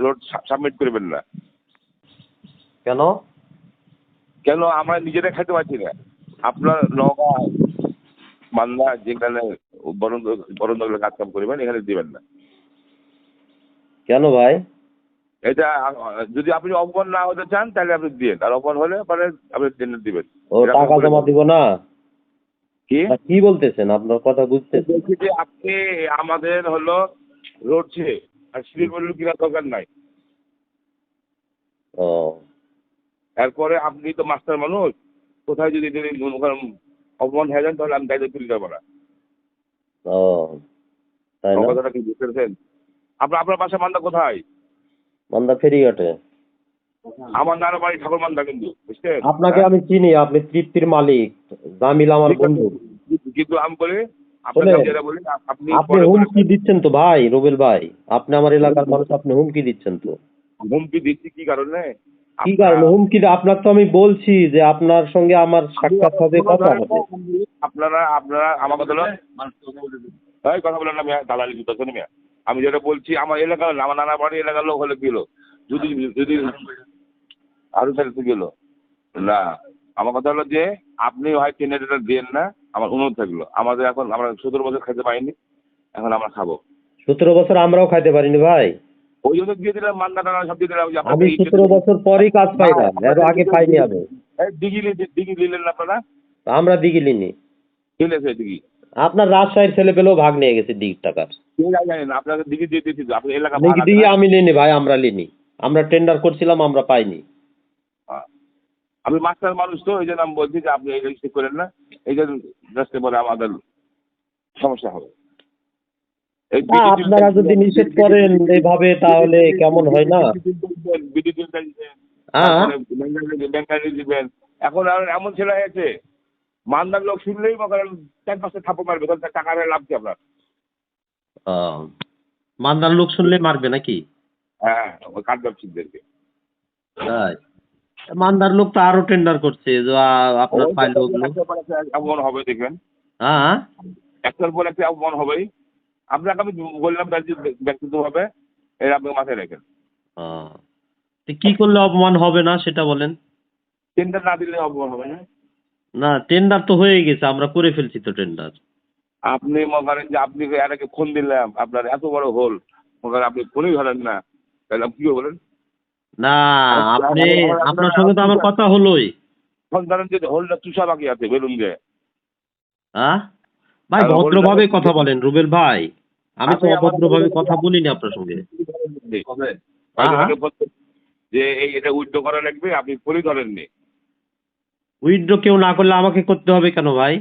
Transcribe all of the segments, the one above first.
Road submit করবেন না। কেন? কেন? আমরা নিজেরা খাইতে পারছি না। আপনার নওগাঁ মালদা যেখানে বরন্দগুলো কাজ কাম করবেন এখানে দিবেন না। কেন ভাই? এটা যদি আপনি অপমান না হতে চান তাহলে আপনি দিন, আর অপমান হলে পরে আপনি টেন্ডার দিবেন। ও টাকা জমা দিব না? কি কি বলতেছেন? আপনার কথা বুঝতেছি। বলছি যে আপনি আমাদের হলো রোড ছে আর সিভিল বলল কিনা দরকার নাই। ও এরপরে আপনি তো মাস্টার মানুষ, কোথায় যদি অপমান হয়ে যান তাহলে আমি দায়িত্ব তুলে যাবো না। ও তাই না? কথাটা কি বুঝতে পেরেছেন? আপনার বাসা মান্দা কোথায়? মান্দা ফেরিঘাটে। আমার নানা বাড়ি ঠাকুর মান্দা, কিন্তু বুঝছেন? আপনাকে আমি চিনি, আপনি তৃপ্তির মালিক, জামিল আমার বন্ধু। কিন্তু আমি বলি শোনেন, আপনাকে যেটা বলি আপনি আপনি হুমকি দিচ্ছেন তো ভাই, রুবেল ভাই। আপনি আমার এলাকার মানুষ, আপনি হুমকি দিচ্ছেন তো। হুমকি দিচ্ছি কি কারণে? কি কারণে হুমকি? আপনার তো আমি বলছি যে আপনার সঙ্গে আমার সাক্ষাৎ হবে, কথা হবে। আপনারা আমার কথা হলো কথা বলেন না মিয়া, দালালি দিতেছেন মিয়া। আমি যেটা বলছি আমার এলাকার, আমার নানা বাড়ি এলাকার লোক হলে কি হলো, যদি যদি আরো তাহলে গেল না। আমার কথা হলো যে আপনি হয় টেন্ডারটা দেন না, আমার অনুরোধ থাকলো। আমাদের এখন আমরা 17 বছর খেতে পাইনি, এখন আমরা খাবো। 17 বছর আমরাও খাইতে পারিনি ভাই। ওই জন্য দিয়ে দিলাম, মান্না টানা সব দিয়ে দিলাম। আমি 17 বছর পরই কাজ পাইলাম, এর আগে পাইনি আমি। দিঘি দিলেন না আপনারা? আমরা দিঘি লিনি। দিলেছে দিঘি। আপনার রাজশাহীর ছেলে পেলেও ভাগ নিয়ে গেছে দিঘির টাকার। জানেন আপনাদের দিঘি দিয়ে দিয়েছি, আপনার এলাকা দিঘি আমি লিনি ভাই, আমরা লিনি। আমরা টেন্ডার করছিলাম, আমরা পাইনি। আমি মাস্টার মানুষ তো, এই জন্য আমি বলছি যে আপনি এই ঠিক করেন না, এই জন্য রাস্তায় বলে আমাদের সমস্যা হবে। আপনারা যদি নিষেধ করেন এইভাবে তাহলে কেমন হয় না? ব্যাংকারি দিবেন। এখন আর এমন ছেলে হয়েছে, মান্দার লোক শুনলেই করেন 4-5টা থাপ্পড় মারবে, তাহলে টাকা লাভ কি আপনার? মান্দার লোক শুনলে মারবে নাকি? হ্যাঁ, ওই কাঠ ব্যবসায়ীদেরকে। তাই? মান্দার লোক তো আরো টেন্ডার করছে যে আপনার পাইলো ওগুলো। অপমান হবে দেখবেন, হ্যাঁ, একটার পর একটা অপমান হবেই। আপনাকে আমি বললাম ব্যক্তিগতভাবে, এর আপনি মাথায় রাখেন। কি করলে অপমান হবে না সেটা বলেন। টেন্ডার না দিলে অপমান হবে না। না, টেন্ডার তো হয়ে গেছে, আমরা করে ফেলছি তো টেন্ডার। আপনি মনে করেন যে আপনি এর আগে ফোন দিলাম, আপনার এত বড় হোল, মনে করেন আপনি ফোনই ধরেন না, তাহলে আপনি কি বলেন? না, আপনি, আপনার সঙ্গে তো আমার কথা হলোই। ফোন ধরেন যে হোলটা চুষা বাকি আছে বেলুন দিয়ে। হ্যাঁ ভাই, ভদ্রভাবে কথা বলেন রুবেল ভাই। আমি তো অভদ্রভাবে কথা বলিনি আপনার সঙ্গে। যে এটা উইথড্র করা লাগবে, আপনি ফোনই ধরেননি। উইথড্র কেউ না করলে আমাকে করতে হবে কেন ভাই?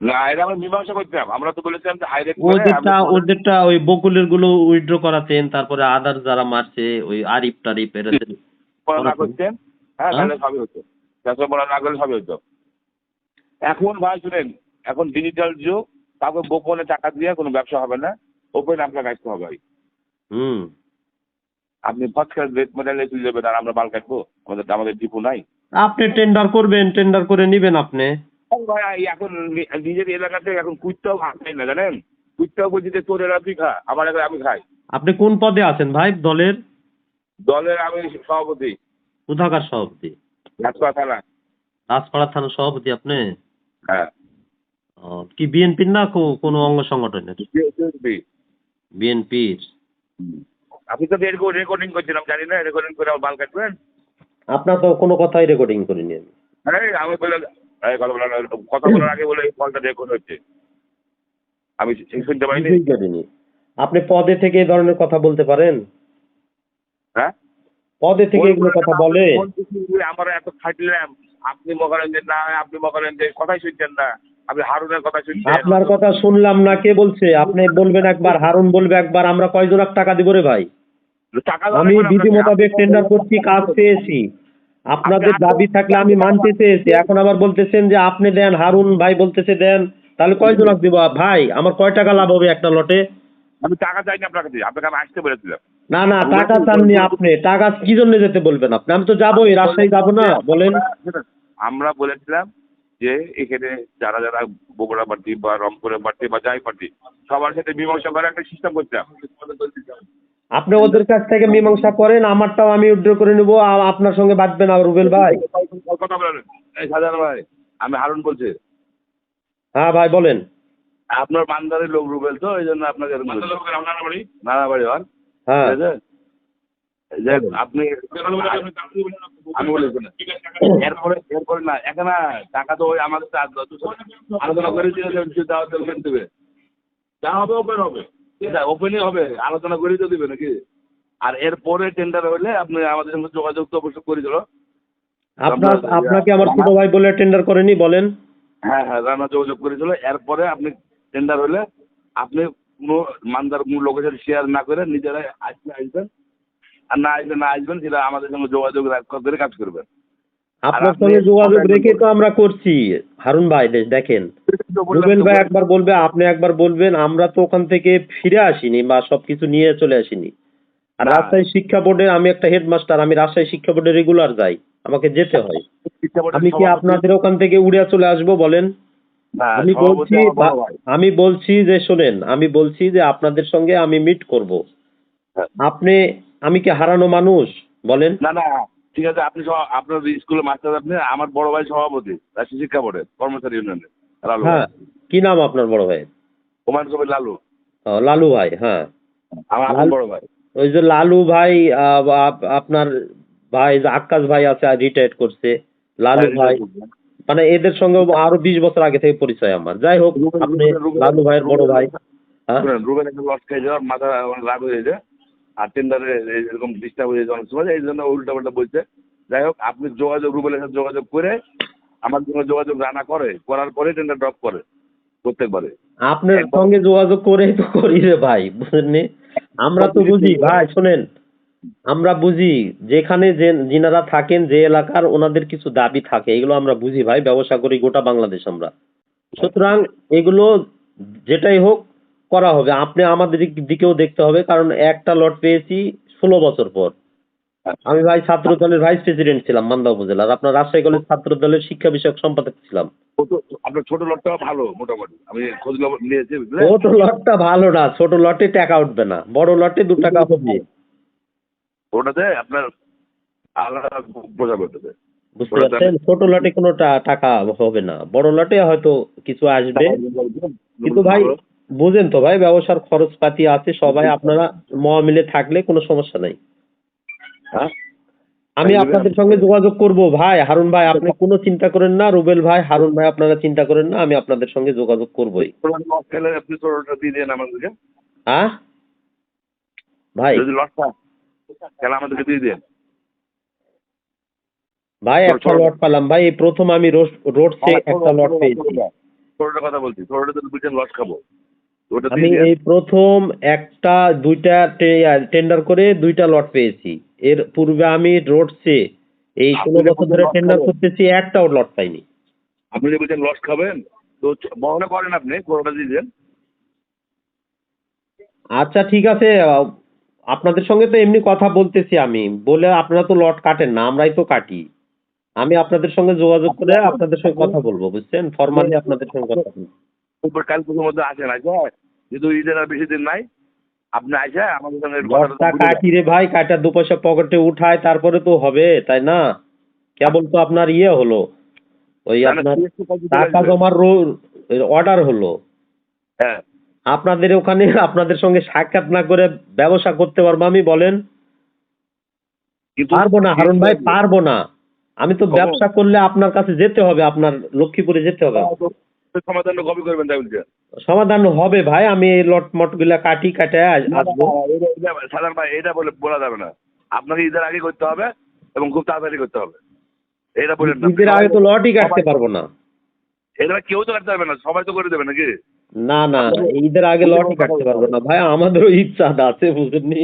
না, এটা আমরা মীমাংসা করতাম। আমরা তো বলেছিলাম যে হাইরেট ওদেরটা ওই বকুলের গুলো উইথড্র করাতেন, তারপরে আদার যারা মারছে ওই আরিফ টারিফ এরা না করতেন। হ্যাঁ, তাহলে সবই হতো। বলা না করলে সবই হতো। এখন ভাই শুনেন, এখন ডিজিটাল যুগ, তারপর গোপনে টাকা দিয়ে কোনো ব্যবসা হবে না, ওপেন আপনাকে আসতে হবে ভাই। আপনি ফার্স্ট ক্লাস রেট মেডালে তুলে দেবেন, আর আমরা মাল কাটবো? আমাদের ডিপো নাই। আপনি টেন্ডার করবেন, টেন্ডার করে নিবেন আপনি। ভাই এখন নিজের এলাকাতে এখন কুইটটাও ভাগ নেই না, জানেন? কুইটটাও বলছি যে তোর এলাকা তুই খা, আমার এলাকায় আমি খাই। আপনি কোন পদে আছেন ভাই দলের? দলের আমি সভাপতি। কোথাকার সভাপতি? রাজপাড়া থানা। রাজপাড়া থানার সভাপতি আপনি? হ্যাঁ। কি বিএনপির না কোনো অঙ্গ সংগঠনের? বিএনপির। আপনি তো রেকর্ডিং করছিলাম, জানি না, রেকর্ডিং করে আমার মাল কাটবেন? আপনার তো কোনো কথাই রেকর্ডিং করিনি আমি। আমি বলে কথা বলার আগে বলে কলটা রেকর্ড হচ্ছে, আমি শুনতে পাইনি। আপনি পদে থেকে এই ধরনের কথা বলতে পারেন? হ্যাঁ, পদে থেকে এগুলো কথা বলে? আমরা এত খাটলাম, আপনি মনে যে না, আপনি মনে যে কথাই শুনছেন না, আপনি হারুনের কথা শুনছেন। আপনার কথা শুনলাম না, কে বলছে? আপনি বলবেন একবার, হারুন বলবে একবার, আমরা কয়জন টাকা দিব রে ভাই? আমি বিধি মোতাবেক টেন্ডার করছি, কাজ পেয়েছি। আপনাদের দাবি থাকলে আমি মানতে চেয়েছি, এখন আবার বলতেছেন যে আপনি দেন, হারুন ভাই বলতেছে দেন, তাহলে কয়জন দিব ভাই? আমার কয় টাকা লাভ হবে একটা লটে? আমি টাকা চাইনি আপনার কাছে, আপনাকে আমি আসতে বলেছিলাম। না না, টাকা চাননি আপনি। টাকা কি জন্য যেতে বলবেন আপনি? আমি তো যাবোই, রাজশাহী যাবো না বলেন? আমরা বলেছিলাম যে এখানে যারা যারা বগুড়া পার্টি বা রংপুরের পার্টি বা যাই পার্টি, সবার সাথে মীমাংসা করে একটা সিস্টেম করতাম। আপনি ওদের কাছ থেকে মীমাংসা করেন, আমারটাও আমি উইথড্র করে নেবো, আপনার সঙ্গে বাঁচবে না রুবেল ভাই। কথা বলেন। এই শাহজাহান ভাই, আমি হারুন বলছি। হ্যাঁ ভাই বলেন। আপনার বান্দারের লোক রুবেল, তো এই জন্য আপনাকে এরকম বলছি। নানাবাড়ি হন, হ্যাঁ ঠিক আছে? এই যে আপনি আমি বলেছি না। এরপরে না, এখানে টাকা তো ওই আমাদের আলোচনা করে দিয়ে দেবে। যা হবে ওপেন হবে, ওপেনই হবে, আলোচনা করেই তো দিবে নাকি। আর এরপরে টেন্ডার হলে আপনি আমাদের সঙ্গে যোগাযোগ তো অবশ্যই করে দিল। আপনাকে আমার ছোট ভাই বলে টেন্ডার করেনি বলেন? হ্যাঁ হ্যাঁ, রান্না যোগাযোগ করেছিল। এরপরে আপনি টেন্ডার হলে আপনি কোনো মানদার কোনো লোকের সাথে শেয়ার না করে নিজেরাই আসবেন, আর না আসবেন সেটা আমাদের সঙ্গে যোগাযোগ করে কাজ করবেন। আপনার সঙ্গে যোগাযোগ রেখে তো আমরা করছি হারুন ভাই। দেখেন রুবেল ভাই একবার বলবে, আপনি একবার বলবেন, আমরা তো ওখান থেকে ফিরে আসিনি বা সবকিছু নিয়ে চলে আসিনি। আর রাজশাহী শিক্ষা বোর্ডের আমি একটা হেডমাস্টার, আমি রাজশাহী শিক্ষা বোর্ডে রেগুলার যাই, আমাকে যেতে হয়। আমি কি আপনাদের ওখান থেকে উড়ে চলে আসবো বলেন? আমি বলছি যে শোনেন, আমি বলছি যে আপনাদের সঙ্গে আমি মিট করব। আমি কি হারানো মানুষ বলেন? না না, ঠিক আছে। আপনি আপনার স্কুলের মাস্টার, আপনি আমার বড় ভাই সভাপতি রাজশাহী শিক্ষা বোর্ডের কর্মচারী ইউনিয়নের লালু। হ্যাঁ, কি নাম আপনার বড় ভাই? হুমায়ুন কবির লালু। লালু ভাই, হ্যাঁ আমার বড় ভাই। ওই যে লালু ভাই, আপনার ভাই যে আক্কাস ভাই আছে, রিটায়ার্ড করছে, লালু ভাই, মানে এদের সঙ্গে আরো 20 বছর আগে থেকে পরিচয় আমার। যাই হোক, আপনি লালু ভাইয়ের বড় ভাই। হ্যাঁ, রুবেন একটা লস খাই যাওয়ার মাথা রাগ হয়ে যায়, আর টেন্ডারে এরকম ডিস্টার্ব হয়ে যায় অনেক সময়, এই জন্য উল্টা পাল্টা বলছে। যাই হোক, আপনি যোগাযোগ রুবেলের সাথে যোগাযোগ করে আমার সঙ্গে যোগাযোগ রানা করার পরে টেন্ডার ড্রপ করে প্রত্যেকবারে। আপনার সঙ্গে যোগাযোগ করেই তো করি রে ভাই, বুঝলেন? আমরা তো বুঝি ভাই, শোনেন, আমরা বুঝি যেখানে যিনারা থাকেন যে এলাকার, ওনাদের কিছু দাবি থাকে, এগুলো আমরা বুঝি ভাই, ব্যবসা করি গোটা বাংলাদেশ আমরা। সুতরাং এগুলো যেটাই হোক করা হবে। আপনি আমাদের দিকেও দেখতে হবে, কারণ একটা লট পেয়েছি 16 বছর পর। আমি ভাই ছাত্র দলের ভাইস প্রেসিডেন্ট ছিলাম মান্দা উপজেলার, আপনার রাজশাহী কলেজ ছাত্র দলের শিক্ষা বিষয়ক সম্পাদক ছিলাম। আপনার ছোট লটটা ভালো, মোটামুটি আমি খোঁজ নিয়েছি। ছোট লটটা ভালো না, ছোট লটে টাকা উঠবে না, বড় লটে 2 টাকা হবে। ওটাতে আপনার আলাদা বোঝা করতে। বুঝতে পারছেন? ছোট লটে কোনো টাকা হবে না, বড় লটে হয়তো কিছু আসবে। কিন্তু ভাই বুঝেন তো ভাই, ব্যবসার খরচপাতি আছে, সবাই আপনারা মিলে থাকলে কোনো সমস্যা নাই। হ্যাঁ, আমি আপনাদের সঙ্গে যোগাযোগ করব ভাই। হারুন ভাই আপনি কোনো চিন্তা করেন না, রুবেল ভাই, হারুন ভাই আপনারা চিন্তা করেন না, আমি আপনাদের সঙ্গে যোগাযোগ করবই। আপনি ছোটটা দিয়ে দেন আমাদেরকে। হ্যাঁ ভাই, যদি লটটা খেলা আমাদেরকে দিয়ে দেন ভাই। একটা লট পেলাম ভাই, এই প্রথম আমি রোডসে একটা লট পেয়েছি। ছোটটা কথা বলছি, ছোটটা যদি বুঝছেন লট খাবো। আমি এই প্রথম দুইটা টেন্ডার করে 2টা লট পেয়েছি। এর পূর্বে আমি রোডসে এই 16 বছর ধরে টেন্ডার করতেছি, একটাও লট পাইনি। আপনি যে বলছেন লস খাবেন, তো বহনে করেন, আপনি কোনোটা দিয়ে দেন। আচ্ছা ঠিক আছে, আপনাদের সঙ্গে তো এমনি কথা বলতেছি, আমি বলে আপনারা তো লট কাটেন না, আমরাই তো কাটি। আমি আপনাদের সঙ্গে যোগাযোগ করে আপনাদের সঙ্গে কথা বলবো, বুঝছেন? ফরমালি আপনাদের সঙ্গে কথা বলবো। কাল পুজোর মধ্যে আসেন, আসে যেহেতু ঈদের আর বেশি দিন নাই, আপনি আসে আমাদের সঙ্গে লটটা কাটি রে ভাই, কাটা 2 পয়সা পকেটে উঠায় তারপরে তো হবে, তাই না? কেবল তো আপনার হলো, ওই আপনার টাকা জমার অর্ডার হলো। হ্যাঁ, আপনাদের ওখানে আপনাদের সঙ্গে সাক্ষাৎ না করে ব্যবসা করতে পারবো আমি বলেন? পারবো না হারুন ভাই, পারবো না। আমি তো ব্যবসা করলে আপনার কাছে যেতে হবে, আপনার লক্ষ্মীপুরে যেতে হবে। সমাধান কবে করবেন তাই বলছেন? সমাধান হবে ভাই, আমি এই লট মট গুলা কাটে আসবো। সাধারণ ভাই, এটা বলা যাবে না। আপনাকে ঈদের আগে করতে হবে এবং খুব তাড়াতাড়ি করতে হবে, এটা বলেন না। ঈদের আগে তো লটই কাটতে পারবো না। এটা কেউ তো কাটতে পারবে না, সবাই তো করে দেবে নাকি? না না, ঈদের আগে লটই কাটতে পারবো না ভাই, আমাদেরও ইচ্ছা আছে, বুঝেননি?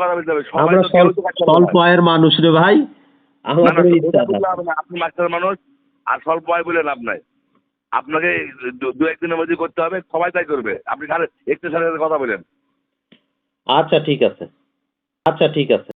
কথা বলতে হবে, আমরা স্বল্প আয়ের মানুষ রে ভাই, আমাদেরও ইচ্ছা আছে। আপনি মাস্টার মানুষ, আর স্বল্প আয় বলে লাভ নাই। আপনাকে 2-1 দিনের মধ্যে করতে হবে, সবাই তাই করবে। আপনি একটু সাথে কথা বলেন। আচ্ছা ঠিক আছে, আচ্ছা ঠিক আছে।